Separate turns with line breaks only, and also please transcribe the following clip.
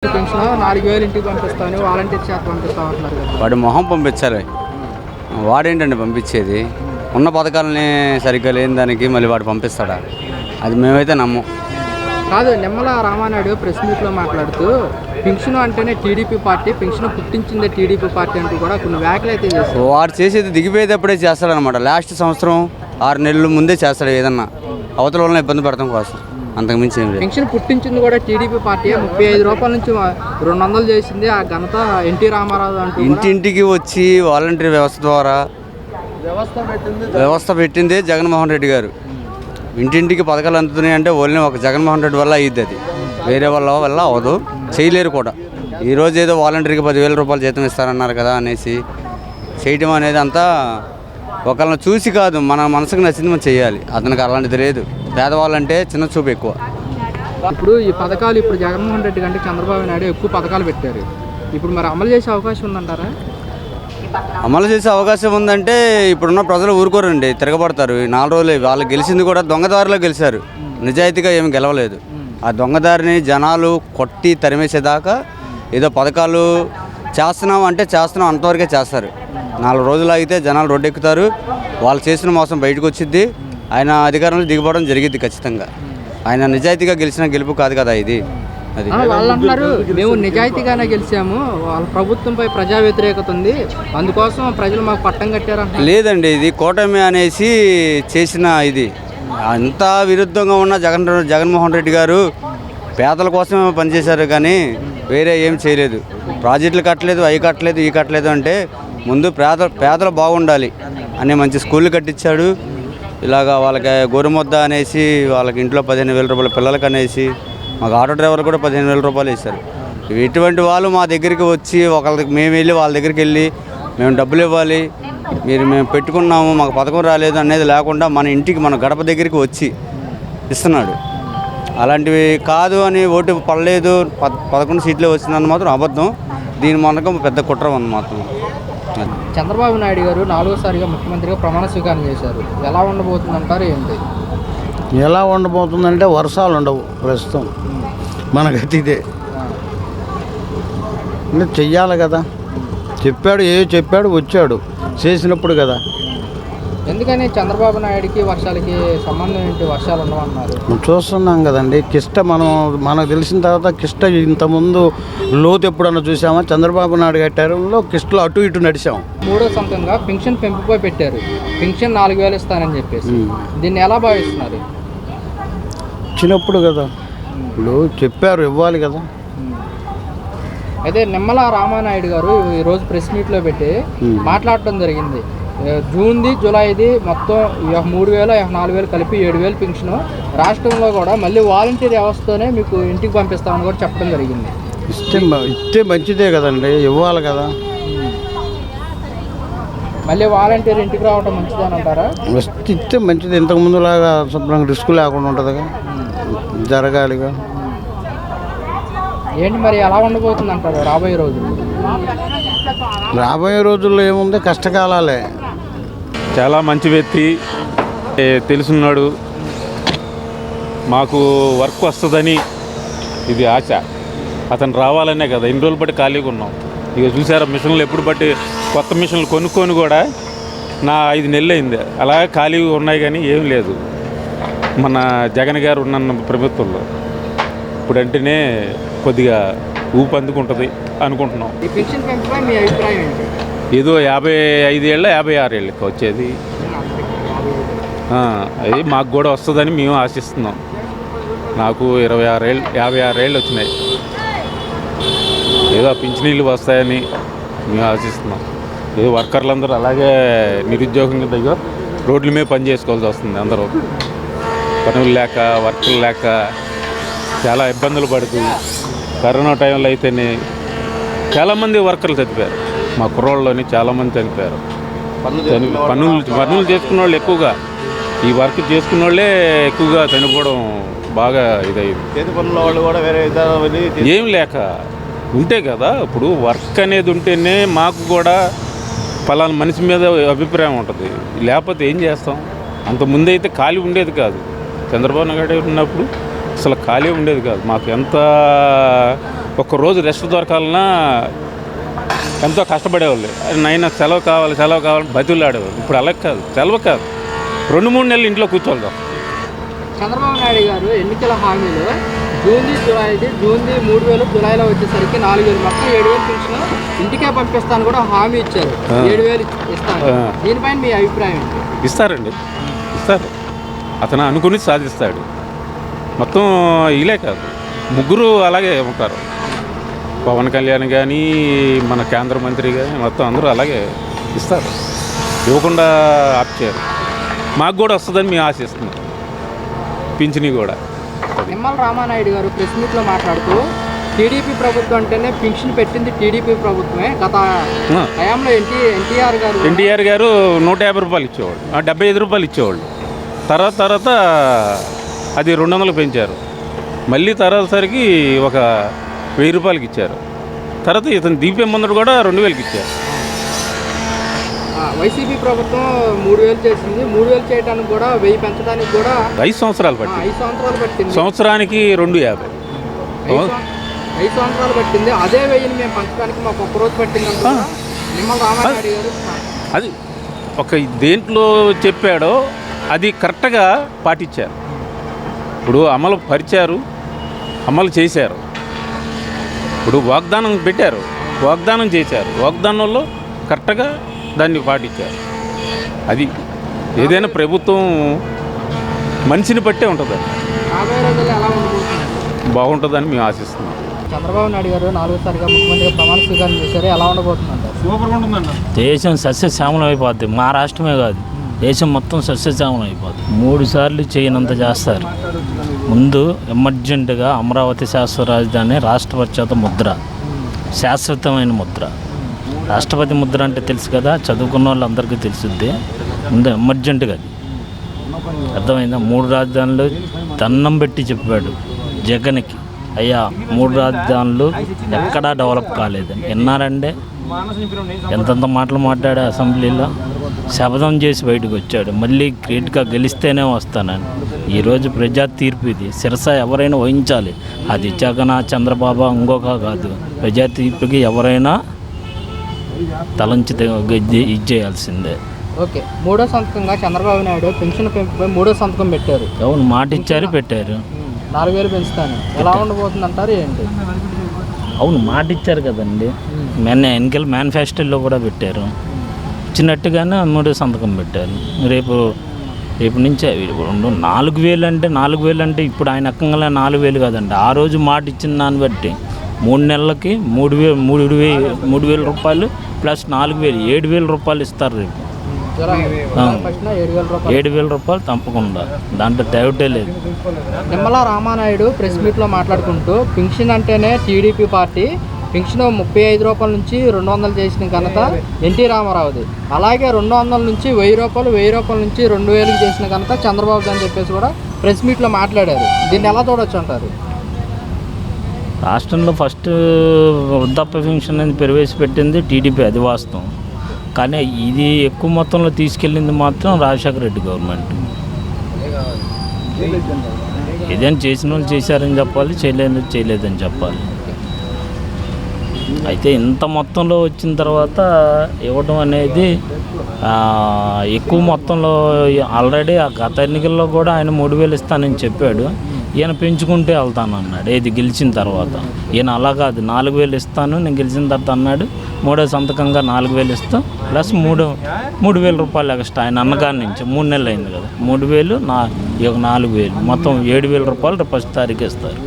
Pension 4000 ఇంటికి పంపిస్తాను, volunteer చేత పంపిస్తాం అంటున్నారు కదా.
వాడి మొహం పంపించాలి. వాడేంటండి పంపించేది? ఉన్న పథకాలని సరిగ్గా లేని దానికి మళ్ళీ వాడు పంపిస్తాడా? అది మేమైతే నమ్మం.
కాదు, నిమ్మల రామానాయుడు ప్రెస్ మీట్లో మాట్లాడుతూ పెన్షన్ అంటేనే టీడీపీ పార్టీ, పెన్షన్ పుట్టించిందే టీడీపీ పార్టీ అంటూ కూడా కొన్ని వ్యాఖ్యలు అయితే చేస్తారు.
వాడు చేసేది దిగిపోయేటప్పుడే చేస్తాడనమాట. లాస్ట్ సంవత్సరం 6 నెలల ముందే చేస్తాడు ఏదన్నా అవతల వాళ్ళని ఇబ్బంది పడటం కోసం, అంతకుమించి ఏం లేదు.
పెన్షన్ పుట్టించింది కూడా టీడీపీ పార్టీ. 35 రూపాయల నుంచి 200 చేసింది. ఆ ఘనత ఎన్టీ రామారావు అంటూ
ఇంటింటికి వచ్చి వాలంటీర్ వ్యవస్థ ద్వారా వ్యవస్థ పెట్టిందే జగన్మోహన్ రెడ్డి గారు. ఇంటింటికి పథకాలు అందుతున్నాయి అంటే ఓన్లీ ఒక జగన్మోహన్ రెడ్డి వల్ల అయ్యిద్ది. అది వేరే వల్ల అవ్వదు, చేయలేరు కూడా. ఈరోజు ఏదో వాలంటీర్కి 10,000 రూపాయలు జీతం ఇస్తారన్నారు కదా అనేసి చేయటం అనేది అంతా ఒకళ్ళని చూసి కాదు, మన మనసుకు నచ్చింది మనం చేయాలి. అతనికి అలాంటిది లేదు. పేదవాళ్ళంటే చిన్న చూపు ఎక్కువ.
ఇప్పుడు ఈ పథకాలు ఇప్పుడు జగన్మోహన్ రెడ్డి కంటే చంద్రబాబు నాయుడు ఎక్కువ పథకాలు పెట్టారు. ఇప్పుడు మరి అమలు చేసే అవకాశం ఉందంటారా?
అమలు చేసే అవకాశం ఉందంటే ఇప్పుడున్న ప్రజలు ఊరుకోరండి, తిరగబడతారు. 4 రోజులు వాళ్ళు గెలిచింది కూడా దొంగదారిలో గెలిచారు, నిజాయితీగా ఏమి గెలవలేదు. ఆ దొంగదారిని జనాలు కొట్టి తరిమేసేదాకా ఏదో పథకాలు చేస్తున్నాం అంటే చేస్తున్నాం అంతవరకే చేస్తారు. 4 రోజులు ఆగితే జనాలు రోడ్డెక్కుతారు, వాళ్ళు చేసిన మోసం బయటకు వచ్చిద్ది. ఆయన అధికారంలో దిగిపోవడం జరిగిద్ది ఖచ్చితంగా. ఆయన నిజాయితీగా గెలిచిన గెలుపు కాదు కదా ఇది. అది
వాళ్ళు అంటున్నారు, మేము నిజాయితీగానే గెలిచాము, వాళ్ళ ప్రభుత్వంపై ప్రజా వ్యతిరేకత ఉంది, అందుకోసం ప్రజలు మాకు పట్టం కట్టారంట.
లేదండి, ఇది కూటమి అనేసి చేసిన ఇది. అంతా విరుద్ధంగా ఉన్న జగన్మోహన్ రెడ్డి గారు పేదల కోసమే పనిచేశారు కానీ వేరే ఏం చేయలేదు. ప్రాజెక్టులు కట్టలేదు, అవి కట్టలేదు, ఈ కట్టలేదు. అంటే ముందు పేదలు బాగుండాలి అని మంచి స్కూళ్ళు కట్టించాడు. ఇలాగా వాళ్ళకి గోరుముద్ద అనేసి వాళ్ళకి ఇంట్లో 15,000 రూపాయల పిల్లలకి అనేసి మాకు ఆటో డ్రైవర్లు కూడా 15,000 రూపాయలు ఇస్తారు. ఇటువంటి వాళ్ళు మా దగ్గరికి వచ్చి మేము వెళ్ళి వాళ్ళ దగ్గరికి వెళ్ళి మేము డబ్బులు ఇవ్వాలి, మేము పెట్టుకున్నాము, మాకు పథకం రాలేదు అనేది లేకుండా మన ఇంటికి మన గడప దగ్గరికి వచ్చి ఇస్తున్నాడు. అలాంటివి కాదు అని ఓటు పడలేదు 11 సీట్లే వచ్చిందని మాత్రం అబద్ధం. దీని మనకు పెద్ద కుట్ర ఉంది మాత్రం.
చంద్రబాబు నాయుడు గారు 4వసారిగా ముఖ్యమంత్రిగా ప్రమాణ స్వీకారం చేశారు. ఎలా ఉండబోతుందంటారు? ఏంటి
ఎలా ఉండబోతుందంటే వర్షాలు ఉండవు ప్రస్తుతం. మనకైతే ఇదే చెయ్యాలి కదా. చెప్పాడు వచ్చాడు చేసినప్పుడు కదా.
ఎందుకని చంద్రబాబు నాయుడికి వర్షాలకి సంబంధం ఏంటి? వర్షాలు ఉండవన్నారు.
చూస్తున్నాం కదండి. మనకు తెలిసిన తర్వాత కిష్ట ఇంతకుముందు లోతు ఎప్పుడన్నా చూసామా? చంద్రబాబు నాయుడు కట్టారులో కిష్టలో అటు ఇటు నడిచాం.
3వ సంతంగా పెన్షన్ పెంపుపై పెట్టారు. పెన్షన్ 4,000 ఇస్తానని చెప్పేసి దీన్ని ఎలా భావిస్తున్నారు?
ఇచ్చినప్పుడు కదా, ఇప్పుడు చెప్పారు ఇవ్వాలి కదా.
అయితే నిమ్మల రామానాయుడు గారు ఈరోజు ప్రెస్ మీట్లో పెట్టి మాట్లాడటం జరిగింది. జూన్ది జూలైది మొత్తం 3,000 4,000 కలిపి 7,000 పెన్షన్. రాష్ట్రంలో కూడా మళ్ళీ వాలంటీర్ వ్యవస్థతోనే మీకు ఇంటికి పంపిస్తామని కూడా చెప్పడం జరిగింది.
ఇస్తే మంచిదే కదండి, ఇవ్వాలి కదా.
మళ్ళీ వాలంటీర్ ఇంటికి రావడం మంచిదని అంటారా?
ఇస్తే మంచిది. ఇంతకుముందులాగా శుభ్రంగా రిస్క్ లేకుండా ఉంటుందిగా, జరగాలిగా.
ఏంటి మరి ఎలా ఉండబోతుంది అంటారు రాబోయే రోజులు?
రాబోయే రోజుల్లో ఏముంది, కష్టకాలాలే.
చాలా మంచి వ్యక్తి, తెలుసున్నాడు. మాకు వర్క్ వస్తుందని ఇది ఆశ. అతను రావాలనే కదా ఇన్ని రోజులు బట్టి ఖాళీగా ఉన్నాం. ఇక చూసారా మిషన్లు ఎప్పుడు బట్టి కొత్త మిషన్లు కొనుక్కొని కూడా 5 నెలలు అయింది. అలాగే ఖాళీగా ఉన్నాయి కానీ ఏం లేదు మన జగన్ గారు ఉన్న ప్రభుత్వంలో. ఇప్పుడంటేనే కొద్దిగా ఊపు అందుకుంటుంది అనుకుంటున్నాం.
ఈ పెన్షన్ పెంపుపై మీ అభిప్రాయం ఏంటి?
ఏదో 55 ఏళ్ళ 56 ఏళ్ళకి వచ్చేది. అది మాకు కూడా వస్తుందని మేము ఆశిస్తున్నాం. నాకు 56 ఏళ్ళు వచ్చినాయి. ఏదో పింఛనీళ్ళు వస్తాయని మేము ఆశిస్తున్నాం. ఏదో వర్కర్లందరూ అలాగే నిరుద్యోగంగా దగ్గర రోడ్ల మీద పని చేసుకోవాల్సి వస్తుంది. అందరూ పనులు లేక వర్కులు లేక చాలా ఇబ్బందులు పడుతూ కరోనా టైంలో అయితేనే చాలామంది వర్కర్లు చనిపోయారు. మా కుర్రోళ్ళలోని చాలామంది చనిపోయారు. పనులు చేసుకున్న వాళ్ళు ఎక్కువగా, ఈ వర్క్ చేసుకున్న వాళ్ళే ఎక్కువగా చనిపోవడం బాగా ఇదైంది. ఏం లేక ఉంటే కదా. ఇప్పుడు వర్క్ అనేది ఉంటేనే మాకు కూడా పలానా మనిషి మీద అభిప్రాయం ఉంటుంది. లేకపోతే ఏం చేస్తాం? అంత ముందైతే ఖాళీ ఉండేది కాదు. చంద్రబాబు నాయుడు ఉన్నప్పుడు అసలు ఖాళీ ఉండేది కాదు. మాకు ఎంత ఒక్కరోజు రెస్ట్ దొరకాలన్నా ఎంతో కష్టపడేవాళ్ళు. నాకు సెలవు కావాలి బతులు ఆడేవాళ్ళు. ఇప్పుడు అలా కాదు, సెలవు కాదు, 2-3 నెలలు ఇంట్లో కూర్చోవాలి.
చంద్రబాబు నాయుడు గారు ఎన్నికల హామీలు జూన్ది 3,000, జూలైలో వచ్చేసరికి 4,000, మొత్తం 7,000 పెన్షన్ ఇంటికే పంపిస్తాను కూడా హామీ ఇచ్చారు. 7,000 ఇస్తాను. దీనిపైన మీ అభిప్రాయం ఏంటి?
ఇస్తారు. అతను అనుకుని సాధిస్తాడు. మొత్తం ఇలే కాదు, ముగ్గురు అలాగే ఉంటారు. పవన్ కళ్యాణ్ కానీ, మన కేంద్ర మంత్రి కానీ, మొత్తం అందరూ అలాగే ఇస్తారు. ఇవ్వకుండా ఆప్ చేయరు. మాకు కూడా వస్తుందని మేము ఆశిస్తున్నాం. పింఛని కూడా.
నిమ్మల రామానాయుడు గారు ప్రెస్ మీట్లో మాట్లాడుతూ టీడీపీ ప్రభుత్వం అంటేనే పింఛన్ పెట్టింది టీడీపీ ప్రభుత్వమే. గత హయాంలో
ఎన్టీఆర్ గారు 150 రూపాయలు ఇచ్చేవాళ్ళు, 75 రూపాయలు ఇచ్చేవాళ్ళు. తర్వాత అది 200 పెంచారు. మళ్ళీ తర్వాతసరికి ఒక 1000 రూపాయలకి ఇచ్చారు. తర్వాత ఇతను దీపం ముందడు కూడా 2,000కి ఇచ్చారు.
వైసీపీ ప్రభుత్వం 3,000 చేసింది. 3,000 చేయడానికి కూడా 1,000 పెంచడానికి కూడా
5 సంవత్సరాలు పట్టింది.
5 సంవత్సరాలు పట్టింది.
సంవత్సరానికి 250.
5 సంవత్సరాలు పట్టింది. అదే 1,000 మేము పంచడానికి మాకు ఒక్కరోజు పట్టింది. నిమ్మల రామానాయుడు గారు
అది ఒక దేంట్లో చెప్పాడో అది కరెక్ట్గా పాటించారు. ఇప్పుడు అమలు పరిచారు, అమలు చేశారు. ఇప్పుడు వాగ్దానం పెట్టారు, వాగ్దానం చేశారు. వాగ్దానంలో కరెక్ట్గా దాన్ని పాటించారు. అది ఏదైనా ప్రభుత్వం మనిషిని బట్టే ఉంటుంది.
రాబోయే రోజుల్లో ఎలా ఉండబోతుంది?
బాగుంటుందని మేము ఆశిస్తున్నాం.
చంద్రబాబు నాయుడు గారు 4సారిగా ముఖ్యమంత్రిగా ప్రమాణ స్వీకారం చేశారు. ఎలా ఉండబోతుందంటారు?
దేశం సస్యశ్యామలం అయిపోద్ది. మా రాష్ట్రమే కాదు, దేశం మొత్తం సస్యశ్యామలం అయిపోద్ది. 3 సార్లు చేయనంత చేస్తారు. ముందు ఎమర్జెంటుగా అమరావతి శాశ్వత రాజధాని రాష్ట్రపతి చేత ముద్ర, శాశ్వతమైన ముద్ర. రాష్ట్రపతి ముద్ర అంటే తెలుసు కదా, చదువుకున్న వాళ్ళందరికీ తెలుసుద్ది. ముందు ఎమర్జెంటుగా అది అర్థమైందా? 3 రాజధానులు దండం పెట్టి చెప్పాడు జగన్కి. అయ్యా 3 రాజధానులు ఎక్కడా డెవలప్ కాలేదని విన్నారంటే ఎంతంత మాటలు మాట్లాడే అసెంబ్లీలో శపథం చేసి బయటకు వచ్చాడు. మళ్ళీ గ్రేట్గా గెలిస్తేనే వస్తానని. ఈరోజు ప్రజా తీర్పు ఇది. శిరస ఎవరైనా వహించాలి. అది జగన్, చంద్రబాబు, ఇంకొక కాదు. ప్రజా తీర్పుకి ఎవరైనా తలంచి ఇచ్చేయాల్సిందే.
ఓకే, 3వ సంతకంగా చంద్రబాబు నాయుడు పెన్షన్ పెంపుపై 3వ సంతకం పెట్టారు.
అవును, మాట ఇచ్చారు, పెట్టారు.
4,000 పెంచుతాను. ఎలా ఉండబోతుంది అంటారు ఏంటి?
అవును, మాట ఇచ్చారు కదండి. ఎన్నికల మేనిఫెస్టోలో కూడా పెట్టారు. ఇచ్చినట్టుగానే 3వ సంతకం పెట్టారు. రేపు నుంచి 4,000 అంటే 4,000 అంటే ఇప్పుడు ఆయన అక్కంగా 4,000 కాదండి. ఆ రోజు మాట ఇచ్చిన దాన్ని బట్టి 3 నెలలకి 3,000 రూపాయలు ప్లస్ 4,000, 7,000 రూపాయలు ఇస్తారు రేపు. 7,000 రూపాయలు తప్పకుండా, దాంట్లో డౌటే లేదు.
నిమ్మల రామానాయుడు ప్రెస్ మీట్లో మాట్లాడుకుంటూ పింఛన్ అంటేనే టీడీపీ పార్టీ, పింఛన్ 35 రూపాయల నుంచి 200 చేసిన ఘనత ఎన్టీ రామారావుది. అలాగే 200 నుంచి 1,000 రూపాయలు, 1,000 రూపాయల నుంచి 2,000కి చేసిన ఘనత చంద్రబాబు అని చెప్పేసి కూడా ప్రెస్ మీట్లో మాట్లాడారు. దీన్ని ఎలా చూడొచ్చు అంటారు?
రాష్ట్రంలో ఫస్ట్ వృద్ధాప్య పెన్షన్ అనేది ప్రవేశపెట్టింది టీడీపీ, అది వాస్తవం. కానీ ఇది ఎక్కువ మొత్తంలో తీసుకెళ్ళింది మాత్రం రాజశేఖర రెడ్డి గవర్నమెంట్. ఏదైనా చేసిన వాళ్ళు చేశారని చెప్పాలి, చేయలేదని చెప్పాలి. అయితే ఇంత మొత్తంలో వచ్చిన తర్వాత ఇవ్వడం అనేది ఎక్కువ మొత్తంలో. ఆల్రెడీ ఆ గత ఎన్నికల్లో కూడా ఆయన 3,000 ఇస్తానని చెప్పాడు. ఈయన పెంచుకుంటే వెళ్తానన్నాడు ఏది గెలిచిన తర్వాత. ఈయన అలా కాదు, 4,000 ఇస్తాను నేను గెలిచిన తర్వాత అన్నాడు. 3వ సంతకంగా 4,000 ఇస్తాం ప్లస్ 3,000 రూపాయలు ఎక్స్ట్రా ఆయన అన్నగారి నుంచి. 3 నెలలు అయింది కదా, 3,000 4,000 మొత్తం 7,000 రూపాయలు రేపు 1వ తారీఖు ఇస్తారు.